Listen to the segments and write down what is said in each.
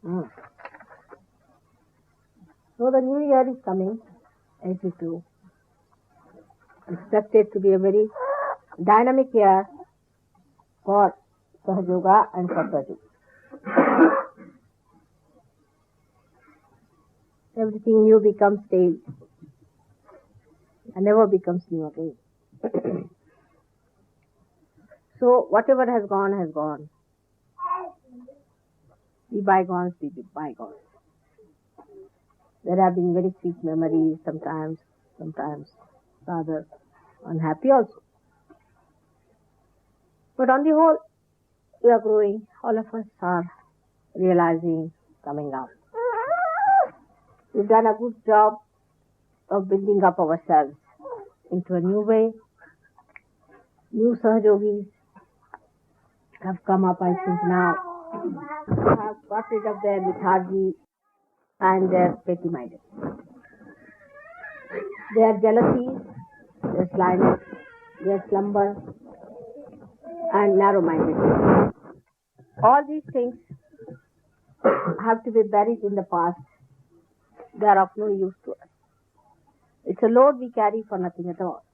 Mm. So the new year is coming, 82. Expected to be a very dynamic year for Sahaja and Sattva. Everything new becomes stale and never becomes new again. So whatever has gone has gone. Be bygones, be bygones. There have been very sweet memories sometimes rather unhappy also. But on the whole, we are growing. All of us are realizing, coming up. We've done a good job of building up ourselves into a new way. New Sahajogis have come up, I think, now. Have got rid of their lethargy and their petty-mindedness. Their jealousy, their slyness, their slumber, and narrow-mindedness. All these things have to be buried in the past. They are of no use to us. It's a load we carry for nothing at all.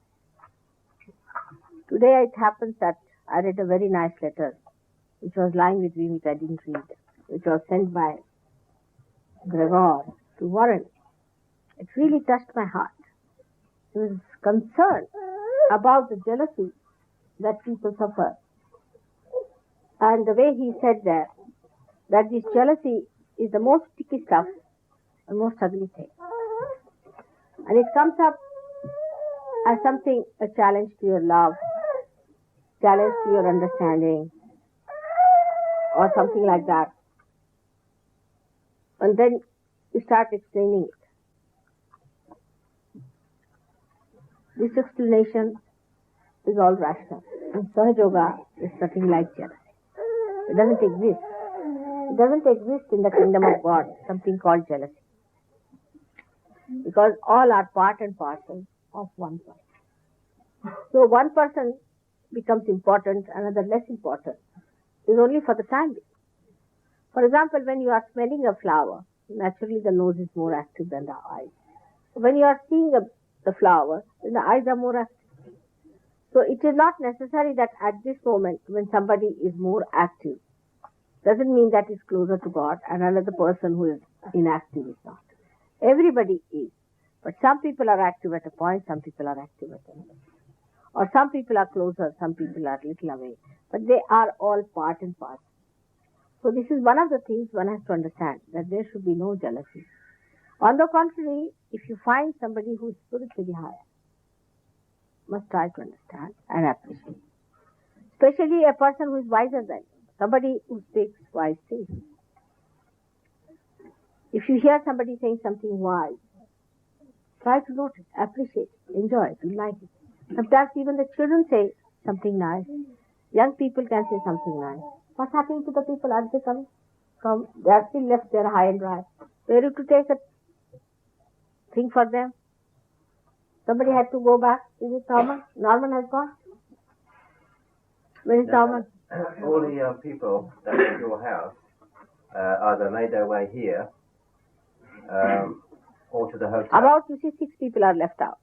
Today it happens that I read a very nice letter which was lying with me, which I didn't read, which was sent by Gregor to Warren. It really touched my heart. He was concerned about the jealousy that people suffer. And the way he said there, that this jealousy is the most sticky stuff and most ugly thing. And it comes up as something, a challenge to your love, challenge to your understanding, or something like that. And then you start explaining it. This explanation is all rational. And Sahaja is nothing like jealousy. It doesn't exist. It doesn't exist in the kingdom of God, something called jealousy. Because all are part and parcel of one person. So one person becomes important, another less important. It is only for the time being. For example, when you are smelling a flower, naturally the nose is more active than the eyes. When you are seeing the flower, then the eyes are more active. So it is not necessary that at this moment, when somebody is more active, doesn't mean that is closer to God, and another person who is inactive is not. Everybody is. But some people are active at a point, some people are active at another. Or some people are closer, some people are a little away. But they are all part and parcel. So this is one of the things one has to understand, that there should be no jealousy. On the contrary, if you find somebody who is spiritually higher, must try to understand and appreciate. Especially a person who is wiser than you, somebody who speaks wise things. If you hear somebody saying something wise, try to note it, appreciate it, enjoy it, like it. Sometimes even the children say something nice. Young people can say something nice. What's happening to the people? Are they coming from? They are still left there high and dry. Where you to take a thing for them? Somebody had to go back. Is it Norman? Norman has gone. Where is Norman? All the people that are at your house either made their way here or to the hotel. About, 6 people are left out.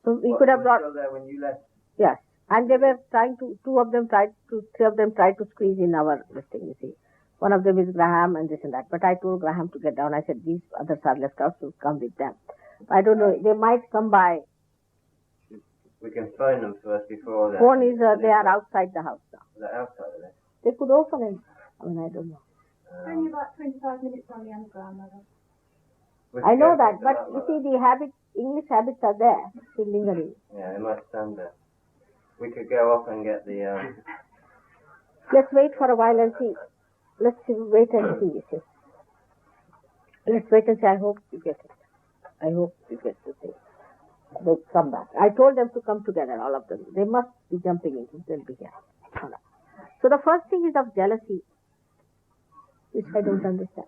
So we could have brought. Still there when you left? Yes, and they were trying to. 3 of them tried to squeeze in our listing. You see, one of them is Graham and this and that. But I told Graham to get down. I said these others are left out, so come with them. I don't know. They might come by. We can phone them first before that. Phone is they are outside the house now. They're outside of it. They could open it. I mean, I don't know. Only about 25 minutes on the underground, Mother. I know that, but you see, the English habits are there, still lingering. Yeah, they might stand there. We could go off and get the... Let's wait for a while and see. Let's wait and see, you see. Let's wait and see. I hope you get it. I hope you get the thing. They come back. I told them to come together, all of them. They must be jumping in. They'll be here. So the first thing is of jealousy, which I don't understand.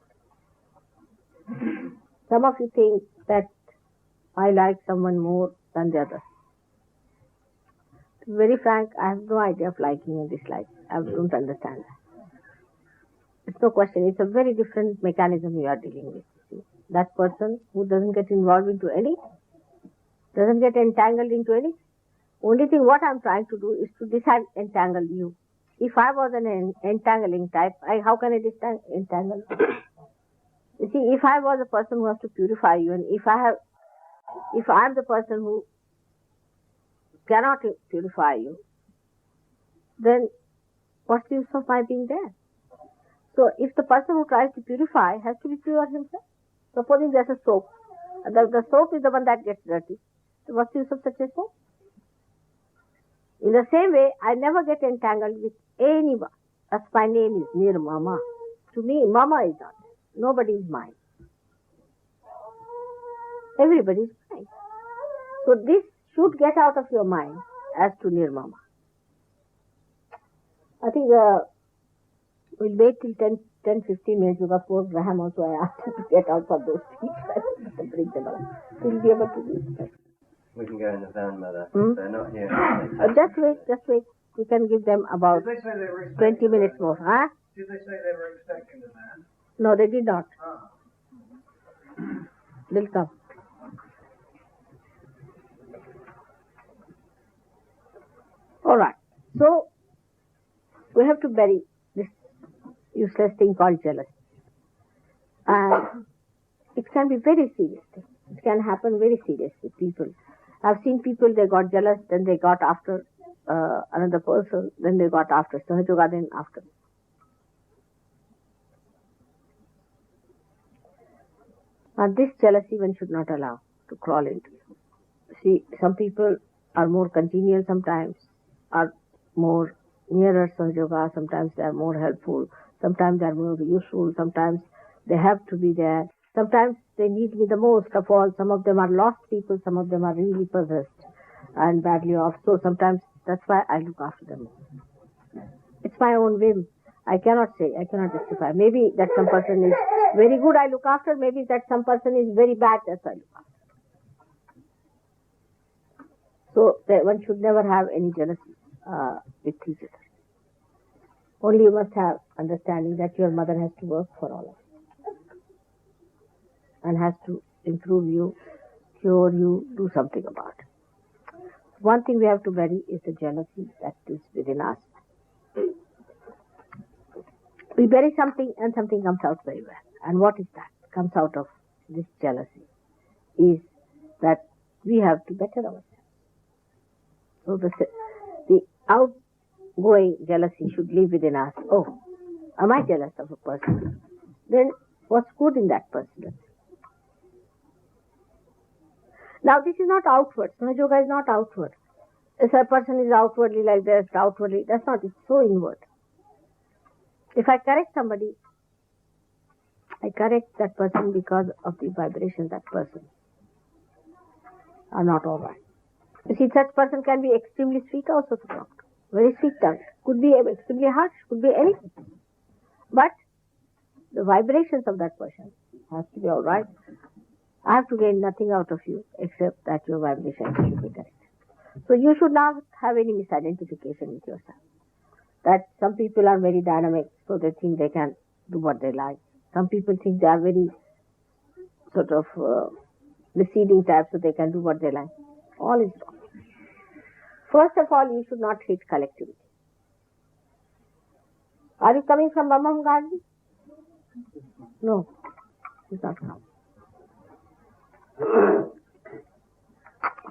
Some of you think that I like someone more than the other. To be very frank, I have no idea of liking and disliking. I don't understand that. There's no question. It's a very different mechanism you are dealing with. See? That person who doesn't get involved into any, doesn't get entangled into any. Only thing what I'm trying to do is to disentangle you. If I was an entangling type, how can I entangle? You see, if I was a person who has to purify you, and if I'm the person who cannot purify you, then what's the use of my being there? So if the person who tries to purify has to be pure himself, supposing there's a soap, the soap is the one that gets dirty, so what's the use of such a soap? In the same way, I never get entangled with anyone. That's my name is Nirmama. To me, Mama is not. Nobody is mine. Everybody is mine. So this should get out of your mind as to Nirmama. I think we'll wait till 10-15 minutes because poor Graham also I asked him to get out for those people to bring them out. We'll be able to do it. We can go in the van, Mother. They're not here. Just wait. We can give them about 20 minutes more. Huh? Did they say they were expecting the van? No, they did not. Oh. They'll come. All right. So, we have to bury this useless thing called jealousy. And it can be very serious thing. It can happen very seriously. People. I've seen people, they got jealous, then they got after another person, then they got after Sahajoga, then after. And this jealousy one should not allow to crawl into you. See, some people are more congenial sometimes, are more nearer Sahajoga, sometimes they are more helpful, sometimes they are more useful, sometimes they have to be there, sometimes they need me the most of all. Some of them are lost people, some of them are really possessed and badly off. So sometimes that's why I look after them. It's my own whim. I cannot say, I cannot justify. Maybe that some person is very good, I look after. Maybe that some person is very bad, that's why I look after. So one should never have any jealousy with each other. Only you must have understanding that your mother has to work for all of you and has to improve you, cure you, do something about it. One thing we have to bury is the jealousy that is within us. We bury something and something comes out very well. And what is that? Comes out of this jealousy is that we have to better ourselves. So the outgoing jealousy should live within us. Oh, am I jealous of a person? Then what's good in that person? Now this is not outward. Sahajoga is not outward. If a person is outwardly like this, outwardly, that's not, it's so inward. If I correct somebody, I correct that person because of the vibration that person are not all right. You see, such person can be extremely sweet also to talk to. Very sweet tongue. Could be extremely harsh, could be anything. But the vibrations of that person has to be all right. I have to gain nothing out of you except that your vibration should be correct. So you should not have any misidentification with yourself. That some people are very dynamic, so they think they can do what they like. Some people think they are very sort of receding types, so they can do what they like. All is wrong. First of all, you should not hate collectivity. Are you coming from Brahman Garden? No, he's not coming.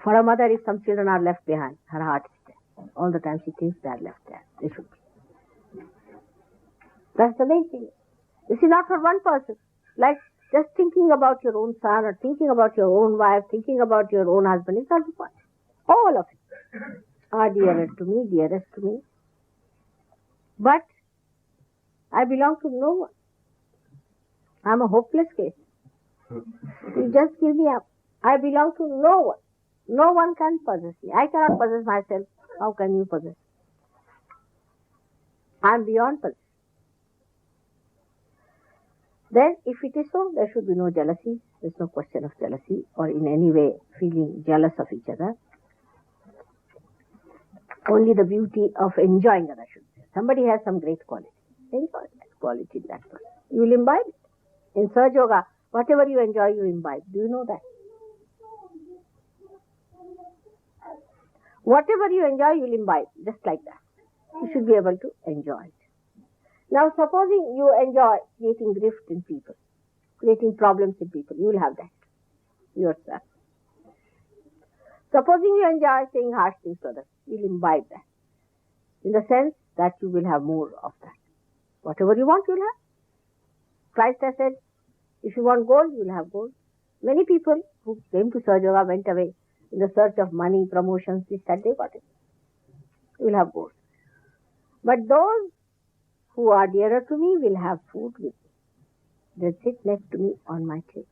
For a mother, if some children are left behind, her heart is there. All the time she thinks they are left there. They should be. That's the main thing. You see, not for one person. Like just thinking about your own son or thinking about your own wife, thinking about your own husband is not the point. All of it are dearest to me. But I belong to no one. I'm a hopeless case. You just give me up. I belong to no one. No one can possess me. I cannot possess myself. How can you possess? I am beyond possession. Then, if it is so, there should be no jealousy. There is no question of jealousy or in any way feeling jealous of each other. Only the beauty of enjoying others should be. Somebody has some great quality. Enjoy that. quality in that person. You will imbibe it. In Sahaja Yoga, whatever you enjoy, you imbibe. Do you know that? Whatever you enjoy, you will imbibe, just like that. You should be able to enjoy it. Now, supposing you enjoy creating rift in people, creating problems in people, you will have that yourself. Supposing you enjoy saying harsh things to others, you will imbibe that. In the sense that you will have more of that. Whatever you want, you will have. Christ has said, if you want gold, you will have gold. Many people who came to Sahaja Yoga went away in the search of money, promotions, this, that, they got it. You will have gold. But those who are dearer to me will have food with me. They sit next to me on my table.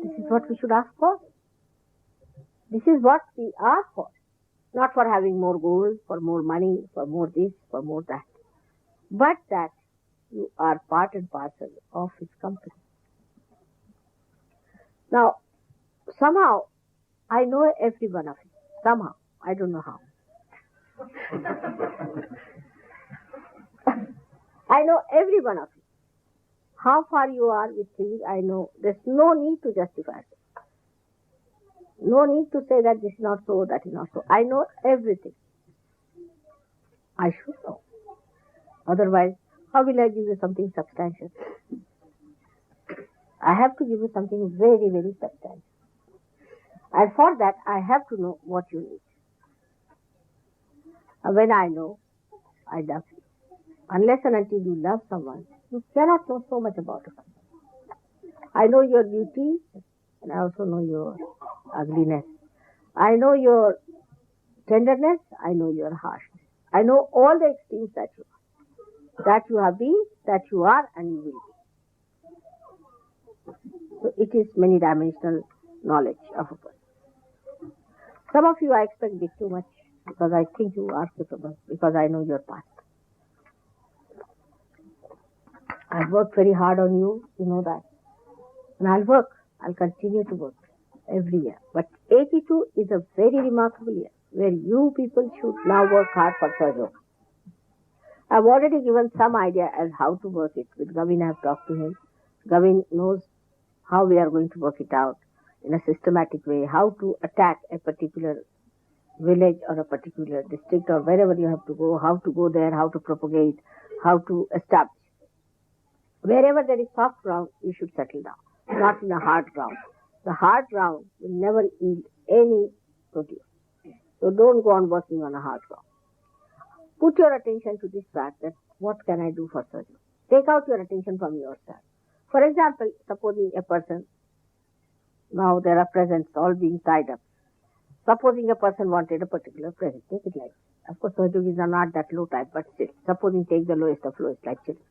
This is what we should ask for. This is what we ask for. Not for having more gold, for more money, for more this, for more that. But that you are part and parcel of his company. Now, somehow, I know every one of you. Somehow. I don't know how. I know every one of you. How far you are with things, I know. There's no need to justify it. No need to say that this is not so, that is not so. I know everything. I should know. Otherwise, how will I give you something substantial? I have to give you something very, very substantial. And for that, I have to know what you need. And when I know, I love you. Unless and until you love someone, you cannot know so much about a person. I know your beauty, and I also know your ugliness. I know your tenderness, I know your harshness. I know all the extremes that you are. That you have been, that you are, and you will be. So it is many-dimensional knowledge of a person. Some of you I expect bit too much, because I think you are capable, because I know your past. I've worked very hard on you, you know that. And I'll continue to work every year. But 82 is a very remarkable year, where you people should now work hard for Sahaja Yoga. I've already given some idea as how to work it. With Gavin, I've talked to him. Gavin knows how we are going to work it out in a systematic way, how to attack a particular village or a particular district or wherever you have to go, how to go there, how to propagate, how to establish. Wherever there is soft ground, you should settle down, not in a hard ground. The hard ground will never yield any produce. So don't go on working on a hard ground. Put your attention to this fact that what can I do for Sahaja? Take out your attention from yourself. For example, supposing a person, now there are presents all being tied up. Supposing a person wanted a particular present, take it like that. Of course, Sahajogis are not that low type, but still, supposing take the lowest of lowest, like children.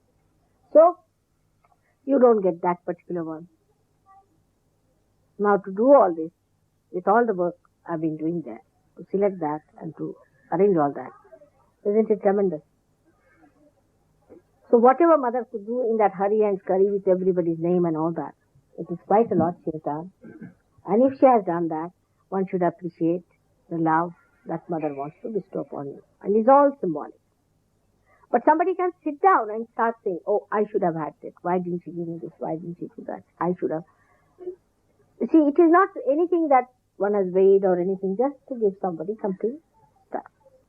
So, you don't get that particular one. Now to do all this, with all the work I've been doing there, to select that and to arrange all that, isn't it tremendous? So whatever mother could do in that hurry and scurry with everybody's name and all that, it is quite a lot she has done. And if she has done that, one should appreciate the love that mother wants to bestow upon you. And it's all symbolic. But somebody can sit down and start saying, oh, I should have had that. Why didn't she give me this? Why didn't she do that? I should have. You see, it is not anything that one has weighed or anything, just to give somebody something.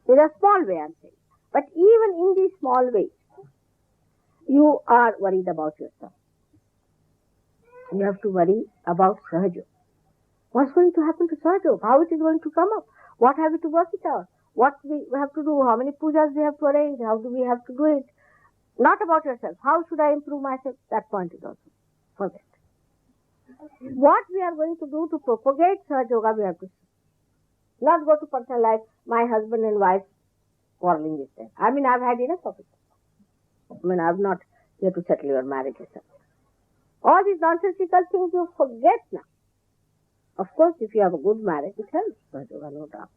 In a small way, I'm saying. But even in these small ways, you are worried about yourself. You have to worry about Sahaja. What's going to happen to Sahaja? How it is going to come up? What have we to work it out? What we have to do? How many pujas we have to arrange? How do we have to do it? Not about yourself. How should I improve myself? That point is also forget. What we are going to do to propagate Sahaja Yoga, we have to see. Not go to personal life, my husband and wife quarreling with them. I mean, I've had enough of it. I mean, I've not here to settle your marriage. All these nonsensical things you forget now. Of course, if you have a good marriage, it helps, Sahaja Yoga, no doubt.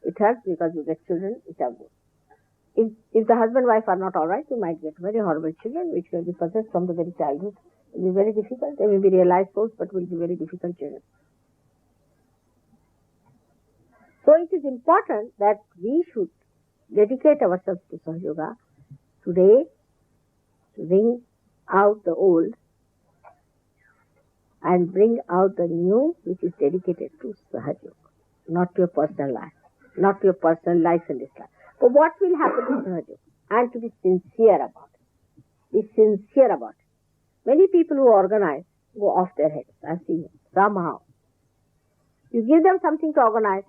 It helps because you get children, it are good. If the husband and wife are not all right, you might get very horrible children, which will be possessed from the very childhood. It will be very difficult. They may be realized souls, but will be very difficult children. So it is important that we should dedicate ourselves to Sahaja Yoga today, to wring out the old and bring out the new, which is dedicated to Sahaja Yoga, not to your personal life, not to your personal life and dislike. But what will happen to Sahaja Yoga? And to be sincere about it. Be sincere about it. Many people who organize go off their heads. I've seen it. Somehow. You give them something to organize,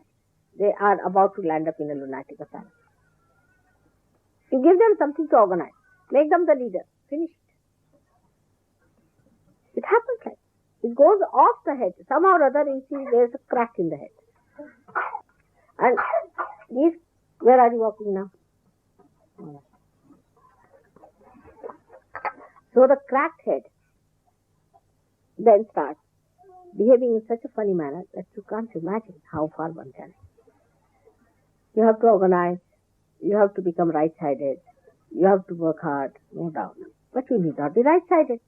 they are about to land up in a lunatic asylum. You give them something to organize, make them the leader, finish it. It happens like it goes off the head. Somehow or other, you see, there's a crack in the head. And these, where are you walking now? So the cracked head then starts behaving in such a funny manner that you can't imagine how far one can. You have to organize, you have to become right-sided, you have to work hard, no doubt. But you need not be right-sided.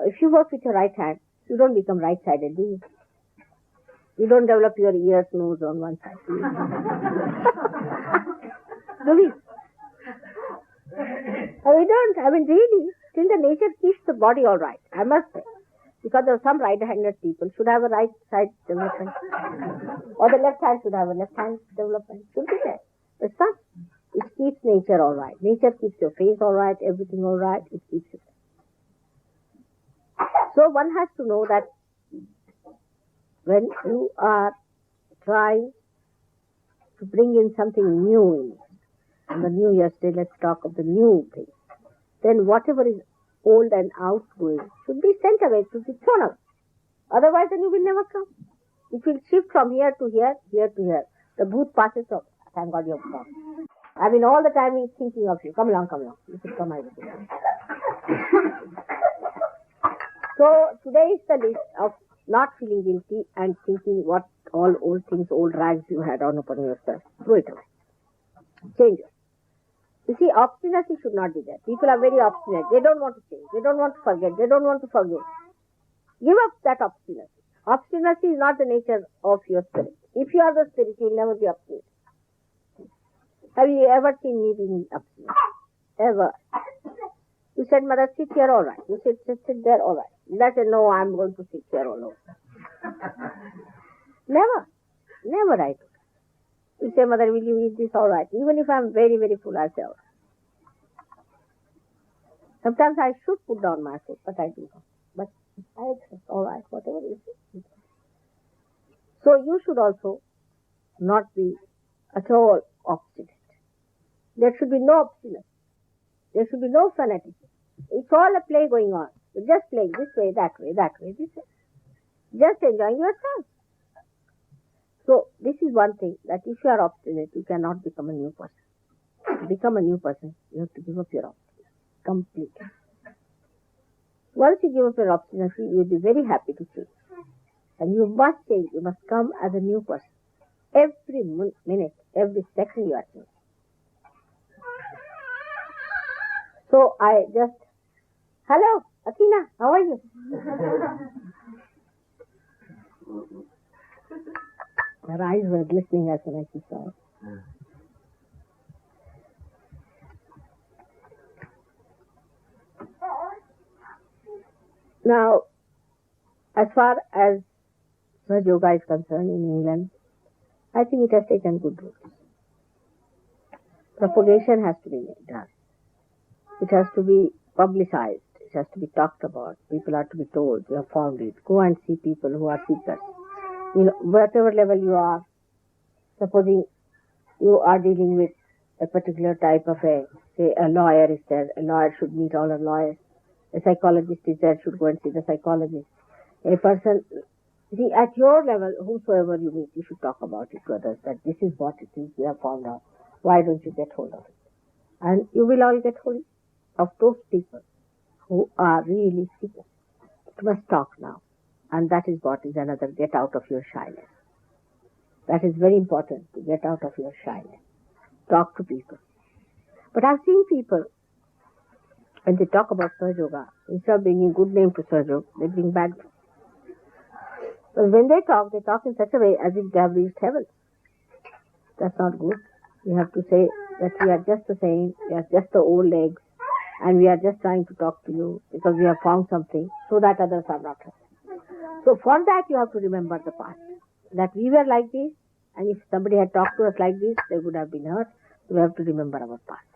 If you work with your right hand, you don't become right-sided, do you? You don't develop your ears, nose on one side. Do we? We don't. I mean, really, still the nature keeps the body all right, I must say. Because there are some right-handed people should have a right side development. Or the left hand should have a left hand development. Should be there. It's not. It keeps nature all right. Nature keeps your face all right, everything all right. It keeps it. So one has to know that when you are trying to bring in something new in it, and the new yesterday, let's talk of the new thing, then whatever is old and outgoing should be sent away, should be thrown away. Otherwise, then you will never come. It will shift from here to here, here to here. The booth passes off. Thank God you have come. I mean, all the time he's thinking of you. Come along, come along. You should come over here. So, today is the list of not feeling guilty and thinking what all old things, old rags you had on upon yourself. Throw it away. Change it. You see, obstinacy should not be there. People are very obstinate. They don't want to change. They don't want to forget. They don't want to forgive. Give up that obstinacy. Obstinacy is not the nature of your spirit. If you are the spirit, you will never be obstinate. Have you ever seen me being obstinate? Ever. You said, Mother, sit here, all right. You said, sit there, all right. I said, no, I'm going to sit here alone. Never. Never I do. You say, Mother, will you eat this? All right. Even if I'm very, very full, I'll say, all right. Sometimes I should put down my food, but I do not. But I accept, all right, whatever it is. So you should also not be at all obstinate. There should be no obstinacy. There should be no fanatism. It's all a play going on. You're just playing this way, this way. Just enjoying yourself. So, this is one thing, that if you are obstinate, you cannot become a new person. To become a new person, you have to give up your obstinacy completely. Once you give up your obstinacy, you will be very happy to change. And you must change. You must come as a new person. Every minute, every second you are changing. So, I just... Hello, Athena, how are you? Her eyes were glistening as soon as she saw it. Now, as far as Sahaja Yoga is concerned in England, I think it has taken good roots. Propagation has to be done. It has to be publicized. It has to be talked about. People are to be told, you have found it. Go and see people who are seekers. You know, whatever level you are, supposing you are dealing with a particular type of a lawyer is there, a lawyer should meet all the lawyers. A psychologist is there, should go and see the psychologist. A person, see, at your level, whosoever you meet, you should talk about it to others, that this is what it is, we have found out. Why don't you get hold of it? And you will all get hold of those people who are really seekers. It must talk now. And that is what is another, get out of your shyness. That is very important, to get out of your shyness. Talk to people. But I've seen people, when they talk about Sahaja Yoga, instead of bringing good name to Sahaja Yoga, they bring bad name. But when they talk in such a way as if they have reached heaven. That's not good. You have to say that we are just the same, we are just the old legs, and we are just trying to talk to you because we have found something so that others are not hurt. So for that you have to remember the past, that we were like this, and if somebody had talked to us like this, they would have been hurt. So we have to remember our past.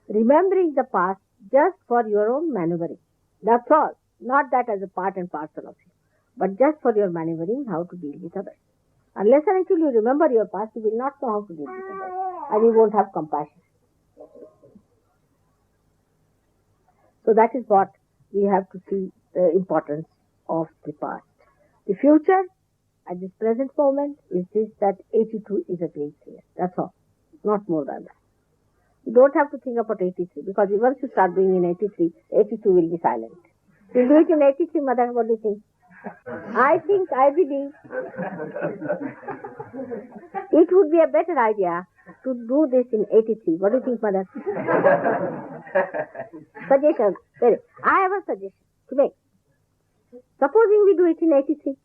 Remembering the past just for your own maneuvering. That's all. Not that as a part and parcel of you, but just for your maneuvering, how to deal with others. Unless and until you remember your past, you will not know how to deal with others, and you won't have compassion. So that is what we have to see the importance of the past. The future, at this present moment, is this, that 82 is a great year. That's all. Not more than that. You don't have to think about 83, because once you start doing in 83, 82 will be silent. You do it in 83, mother, what do you think? I believe it would be a better idea to do this in 83. What do you think, mother? Suggestion. I have a suggestion to make. Supposing we do it in 83.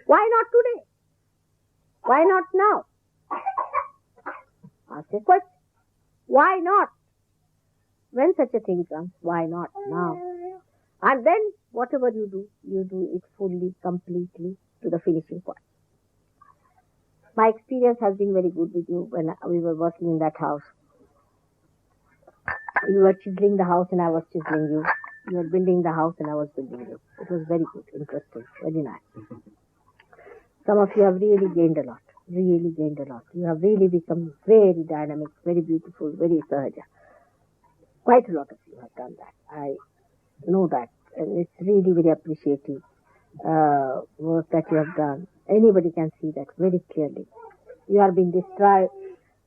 Why not today? Why not now? Ask a question. Why not? When such a thing comes, why not now? And then whatever you do it fully, completely to the finishing point. My experience has been very good with you when we were working in that house. You were chiseling the house and I was chiseling you. You were building the house and I was building you. It was very good, interesting, very nice. Some of you have really gained a lot. Really gained a lot. You have really become very dynamic, very beautiful, very sahaja. Quite a lot of you have done that. I know that. And it's really very appreciative work that you have done. Anybody can see that very clearly. You are being described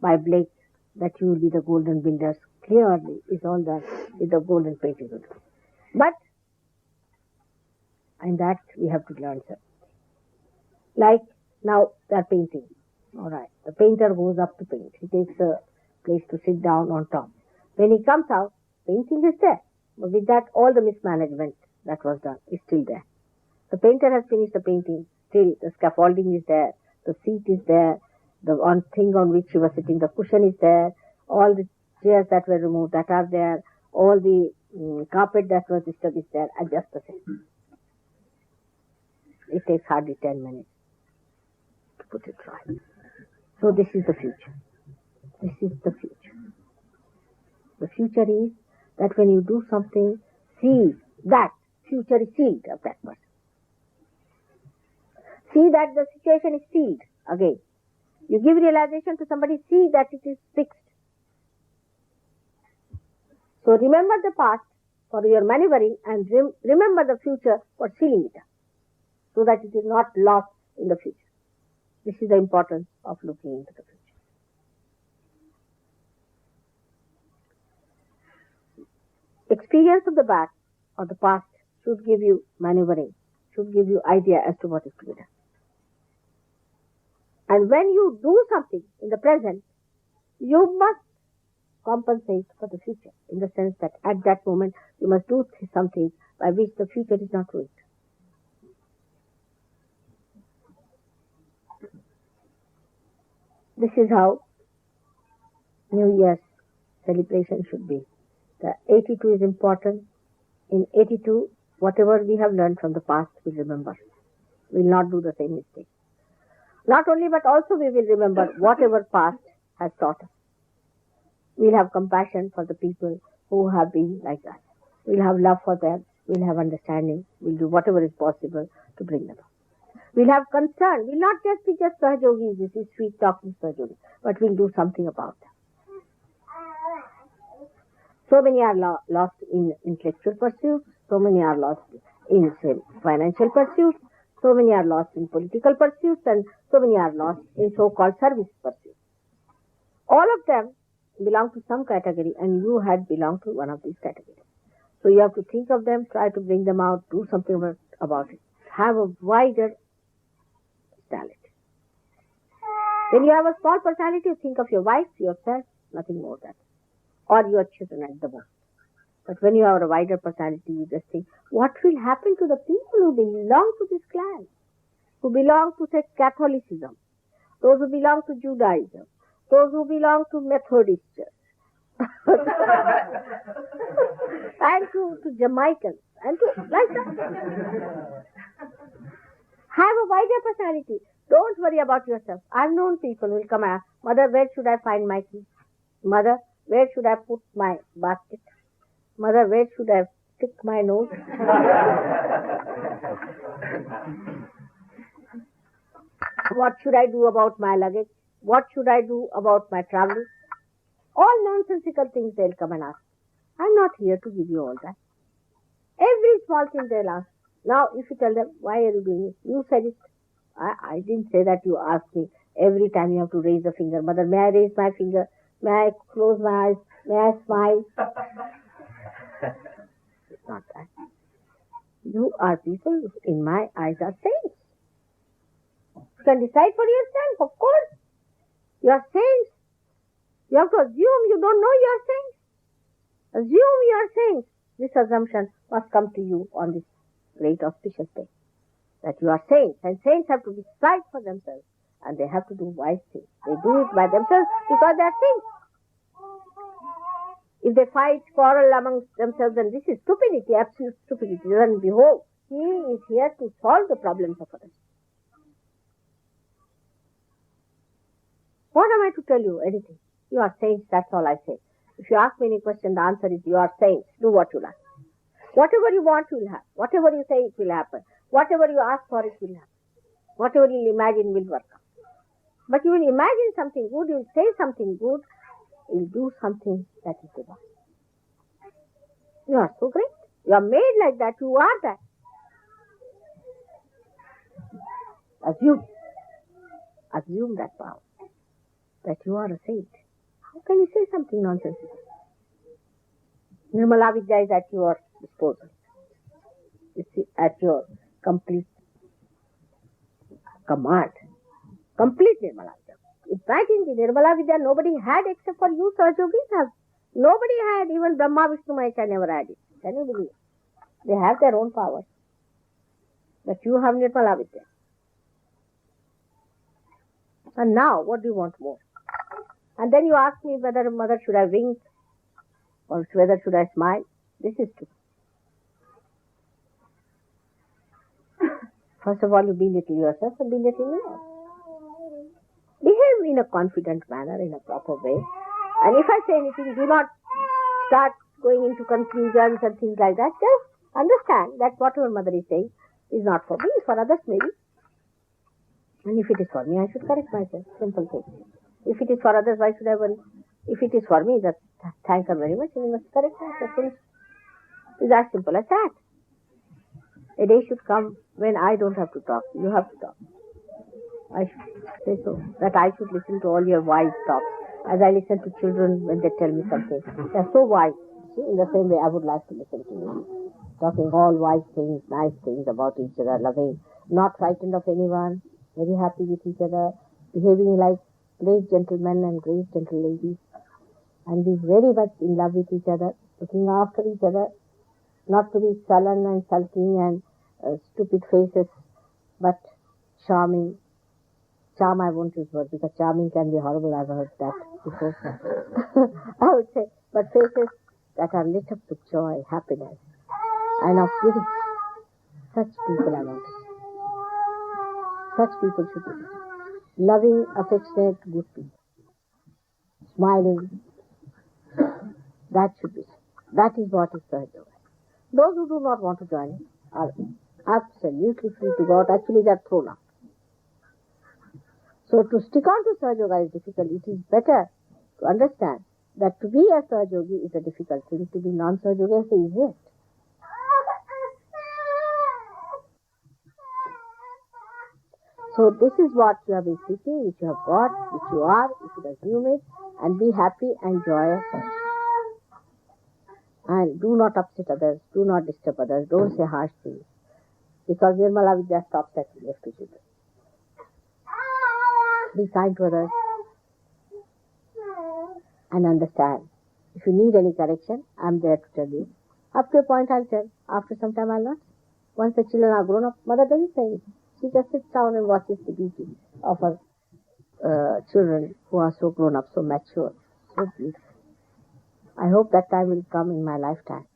by Blake that you will be the golden builders. Clearly is all that with the golden painting. But in that we have to learn something. Like now they are painting. Alright. The painter goes up to paint. He takes a place to sit down on top. When he comes out, painting is there. But with that, all the mismanagement that was done is still there. The painter has finished the painting. Still, the scaffolding is there. The seat is there. The thing on which he was sitting, the cushion is there. All the chairs that were removed, that are there. All the carpet that was disturbed is there. And just the same. It takes hardly 10 minutes to put it right. So this is the future. This is the future. The future is that when you do something, see that future is sealed of that person. See that the situation is sealed again. You give realization to somebody, see that it is fixed. So remember the past for your maneuvering and remember the future for sealing it up, so that it is not lost in the future. This is the importance of looking into the future. Experience of the back or the past should give you maneuvering, should give you idea as to what is to be done. And when you do something in the present, you must compensate for the future, in the sense that at that moment you must do something by which the future is not ruined. This is how New Year's celebration should be. The 82 is important. In 82, whatever we have learned from the past, we'll remember. We'll not do the same mistake. Not only, but also we will remember whatever past has taught us. We'll have compassion for the people who have been like us. We'll have love for them. We'll have understanding. We'll do whatever is possible to bring them up. We'll have concern. We'll not just be just Sahajogis, this is sweet talking Sahajogis, but we'll do something about them. So many are lost in intellectual pursuits. So many are lost in financial pursuits. So many are lost in political pursuits, and so many are lost in so-called service pursuits. All of them belong to some category, and you had belonged to one of these categories. So you have to think of them, try to bring them out, do something about it. Have a wider personality. When you have a small personality, you think of your wife, yourself, nothing more than that. Or your children at the most. But when you have a wider personality, you just think, what will happen to the people who belong to this clan? Who belong to, say, Catholicism? Those who belong to Judaism? Those who belong to Methodist Church? and to Jamaicans, and to like that. Have a wider personality. Don't worry about yourself. I've known people who will come and ask, Mother, where should I find my keys? Mother, where should I put my basket? Mother, where should I stick my nose? What should I do about my luggage? What should I do about my travel? All nonsensical things they'll come and ask. I'm not here to give you all that. Every small thing they'll ask. Now, if you tell them, why are you doing it? You said it. I didn't say that. You asked me. Every time you have to raise a finger. Mother, may I raise my finger? May I close my eyes? May I smile? It's not that. You are people, in my eyes, are saints. You can decide for yourself, of course. You are saints. You have to assume you don't know you are saints. Assume you are saints. This assumption must come to you on this great auspicious day. That you are saints. And saints have to decide for themselves. And they have to do wise things. They do it by themselves because they are saints. If they fight, quarrel amongst themselves, then this is stupidity, absolute stupidity. Then behold, he is here to solve the problems of others. What am I to tell you? Anything. You are saints, that's all I say. If you ask me any question, the answer is you are saints. Do what you like. Whatever you want, you will have. Whatever you say, it will happen. Whatever you ask for, it will happen. Whatever you imagine will work out. But you will imagine something good, you will say something good, you will do something that is divine. You are so great. You are made like that. You are that. Assume that power. That you are a saint. How can you say something nonsensical? Nirmala Vidya is at your disposal. It's at your complete command. Complete Nirmala Vidya. In fact, in the Nirmala Vidya, nobody had except for you, Sahajogis have. Nobody had. Even Brahma, Vishnu, Mahesha never had it. Can you believe? They have their own power. But you have Nirmala Vidya. And now, what do you want more? And then you ask me whether mother should I wink or whether should I smile. This is true. First of all, you belittle yourself and belittle me. Behave in a confident manner, in a proper way. And if I say anything, do not start going into conclusions and things like that. Just understand that whatever mother is saying is not for me, it's for others maybe. And if it is for me, I should correct myself. Simple thing. If it is for others, why should I worry? If it is for me, just thank her very much and you must correct myself. It's as simple as that. A day should come when I don't have to talk. You have to talk. I should say so. That I should listen to all your wise talks. As I listen to children when they tell me something. They are so wise. See, in the same way I would like to listen to you. Talking all wise things, nice things about each other, loving, not frightened of anyone, very happy with each other, behaving like great gentlemen and great gentle ladies, and be very much in love with each other, looking after each other, not to be sullen and sulking and stupid faces, but charming. Charm I won't use word because charming can be horrible. I've heard that before. I would say, but faces that are lit up with joy, happiness, and of giving. Such people I want to see. Such people should be loving, affectionate, good people. Smiling. That should be. That is what is Sahaja Yoga. Those who do not want to join are absolutely free to go out. Actually, they are thrown out. So to stick on to Sahaja Yoga is difficult. It is better to understand that to be a Sahaja Yogi is a difficult thing. To be non-Sahaja Yogi is the easiest. So this is what you have been seeking, which you have got, which you are, you should assume it, and be happy and joyous. And do not upset others, do not disturb others, don't say harsh things. Because Nirmala Vidya stops at left to children. Be kind to others. And understand. If you need any correction, I am there to tell you. Up to a point I'll tell. After some time I'll not. Once the children are grown up, mother doesn't say anything. She just sits down and watches the beauty of her children who are so grown up, so mature, so beautiful. I hope that time will come in my lifetime,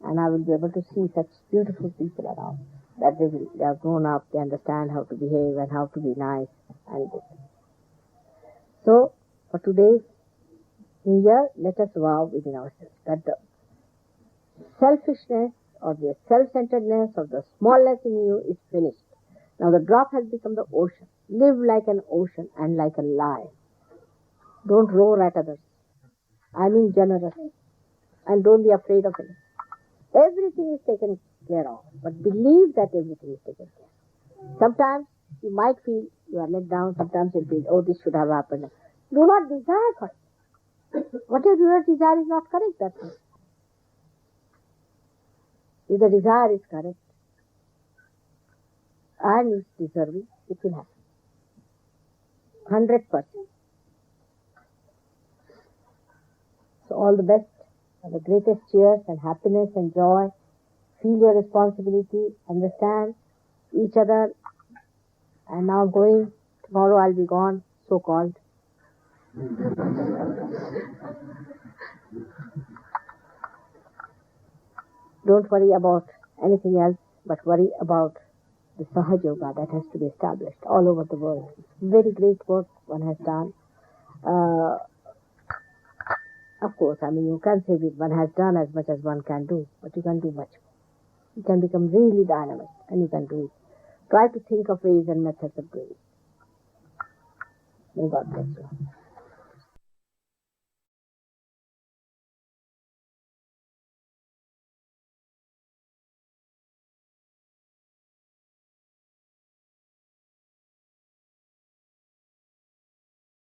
and I will be able to see such beautiful people around, that they are grown up, they understand how to behave and how to be nice and good. So, for today's New Year, let us vow within ourselves that the selfishness or the self-centeredness or the smallness in you is finished. Now the drop has become the ocean. Live like an ocean and like a lion. Don't roar at others. I mean generous. And don't be afraid of it. Everything is taken care of. But believe that everything is taken care of. Sometimes you might feel you are let down. Sometimes you feel, oh, this should have happened. Do not desire for it. What you do not desire is not correct, that's it. If the desire is correct and is deserving, it will happen. 100%. So all the best, and the greatest cheers and happiness and joy. Feel your responsibility, understand each other. And now going, tomorrow I'll be gone, so-called. Don't worry about anything else, but worry about the Sahaja Yoga that has to be established all over the world. Very great work one has done. Of course, I mean, you can't say that one has done as much as one can do, but you can do much more. You can become really dynamic, and you can do it. Try to think of ways and methods of doing it. May God bless you.